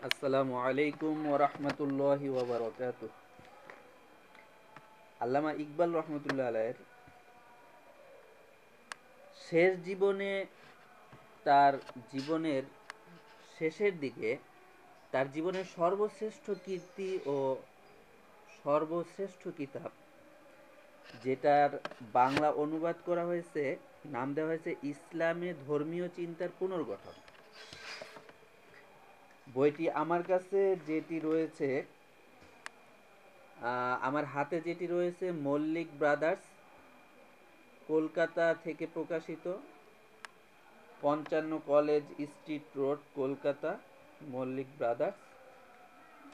আসসালামু আলাইকুম ওয়া রাহমাতুল্লাহি ওয়া বারাকাতুহু। আল্লামা ইকবাল রহমতুল্লাহ আলাইয়ের শেষ জীবনে, তার জীবনের শেষের দিকে তার জীবনের সর্বশ্রেষ্ঠ কীর্তি ও সর্বশ্রেষ্ঠ কিতাব, যেটার বাংলা অনুবাদ করা হয়েছে, নাম দেওয়া হয়েছে ইসলামে ধর্মীয় চিন্তার পুনর্গঠন। বইটি আমার কাছে যেটি রয়েছে, আমার হাতে যেটি রয়েছে, মল্লিক ব্রাদার্স, কলকাতা থেকে প্রকাশিত, ৫৫ college street road, Kolkata, Mallick brothers.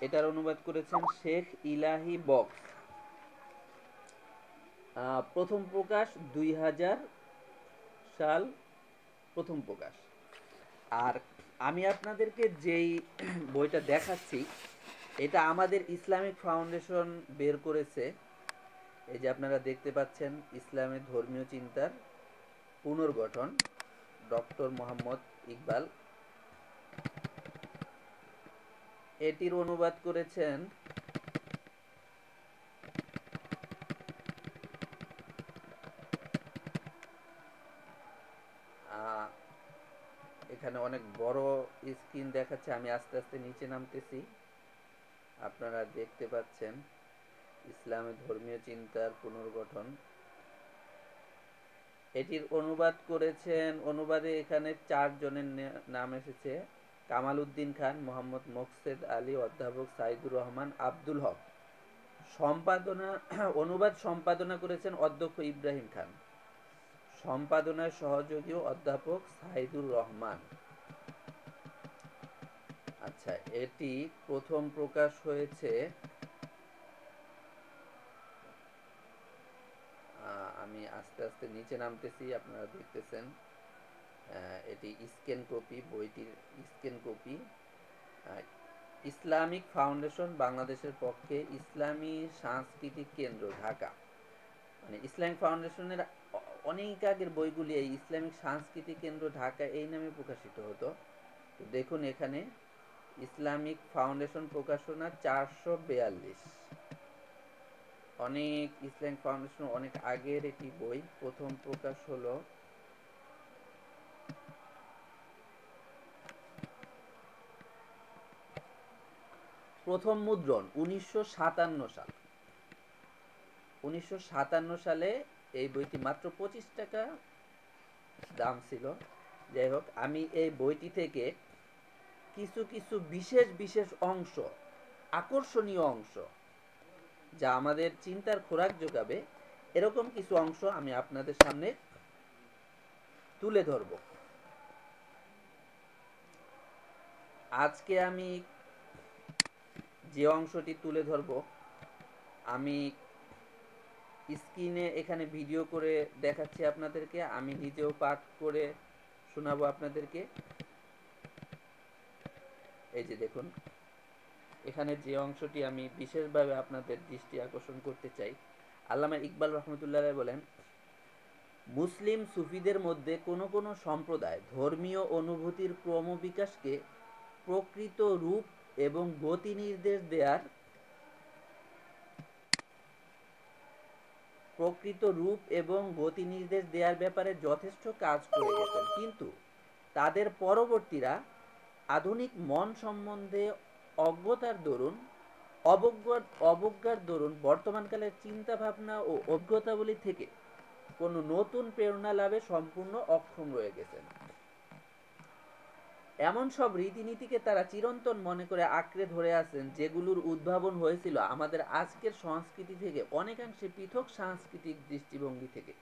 এটার অনুবাদ করেছেন শেখ ইলাহি বক্স। প্রথম প্রকাশ ২০০০ সাল, প্রথম প্রকাশ। আর আমি আপনাদেরকে যেই বইটা দেখাচ্ছি, এটা আমাদের ইসলামিক ফাউন্ডেশন বের করেছে। এই যে আপনারা দেখতে পাচ্ছেন, ইসলামের ধর্মীয় চিন্তার পুনর্গঠন, ডক্টর মোহাম্মদ ইকবাল। এটির অনুবাদ করেছেন এখানে অনেক বড় স্ক্রিন দেখাচ্ছে, আমি আস্তে আস্তে নিচে নামতেছি। আপনারা দেখতে পাচ্ছেন ইসলামের ধর্মীয় চিন্তার পুনর্গঠন। এটির অনুবাদ করেছেন, অনুবাদে এখানে ৪ জনের নাম এসেছে: কামাল উদ্দিন খান, মোহাম্মদ মোকসেদ আলী, অধ্যাপক সাইদুর রহমান, আব্দুল হক। সম্পাদনা, অনুবাদ সম্পাদনা করেছেন অধ্যক্ষ ইব্রাহিম খান। সম্পাদনায় সহযোগী অধ্যাপক সাইদুর রহমান। আচ্ছা, এটি প্রথম প্রকাশ হয়েছে, আমি আস্তে আস্তে নিচে নামতেছি, আপনারা দেখতেছেন। এটি স্ক্যান কপি, বইটির স্ক্যান কপি। ইসলামিক ফাউন্ডেশন বাংলাদেশের পক্ষে, ইসলামী সাংস্কৃতিক কেন্দ্র, ঢাকা। মানে ইসলামিক ফাউন্ডেশনের অনেক আগের বইগুলি এই ইসলামিক সাংস্কৃতিক কেন্দ্র, ঢাকা এই নামে প্রকাশিত হতো। তো দেখুন এখানে ইসলামিক ফাউন্ডেশন প্রকাশনা ৪৪২। অনেক ইসলামিক ফাউন্ডেশন অনেক আগের এটি বই। প্রথম প্রকাশ হলো প্রথম মুদ্রণ ১৯৫৭ সাল। ১৯৫৭ সালে এই বইটি মাত্র ২৫ টাকা দাম ছিল। যাই হোক, আমি এই বইটি থেকে কিছু কিছু বিশেষ বিশেষ অংশ, আকর্ষণীয় অংশ, যা আমাদের চিন্তার খোরাক যোগাবে, এরকম কিছু অংশ আমি আপনাদের সামনে তুলে ধরব। আজকে আমি যে অংশটি তুলে ধরব, আমি স্ক্রিনে এখানে ভিডিও করে দেখাচ্ছি আপনাদেরকে, আমি নিজেও পাঠ করে শোনাবো আপনাদেরকে। এই যে দেখুন, এখানে যে অংশটি আমি বিশেষভাবে আপনাদের দৃষ্টি আকর্ষণ করতে চাই। আল্লামা ইকবাল রহমতুল্লাহ বলেন, মুসলিম সুফিদের মধ্যে কোনো কোনো সম্প্রদায় ধর্মীয় অনুভূতির ক্রমবিকাশকে প্রকৃত রূপ এবং গতি নির্দেশ দেওয়ার ব্যাপারে যথেষ্ট কাজ করে গেছেন, কিন্তু তাদের পরবর্তীরা আধুনিক মন সম্বন্ধে অবজ্ঞার দরুন বর্তমানকালের চিন্তা ভাবনা ও অভিজ্ঞতাবলী থেকে কোনো নতুন প্রেরণা লাভে সম্পূর্ণ অক্ষম রয়ে গেছেন। এমন সব রীতিনীতিকে তারা চিরন্তন মনে করে আঁকড়ে ধরে আছেন, যেগুলোর উদ্ভাবন হয়েছিল আমাদের আজকের সংস্কৃতি থেকে অনেকাংশে পৃথক সাংস্কৃতিক দৃষ্টিভঙ্গি থেকে।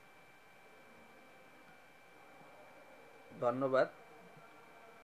ধন্যবাদ।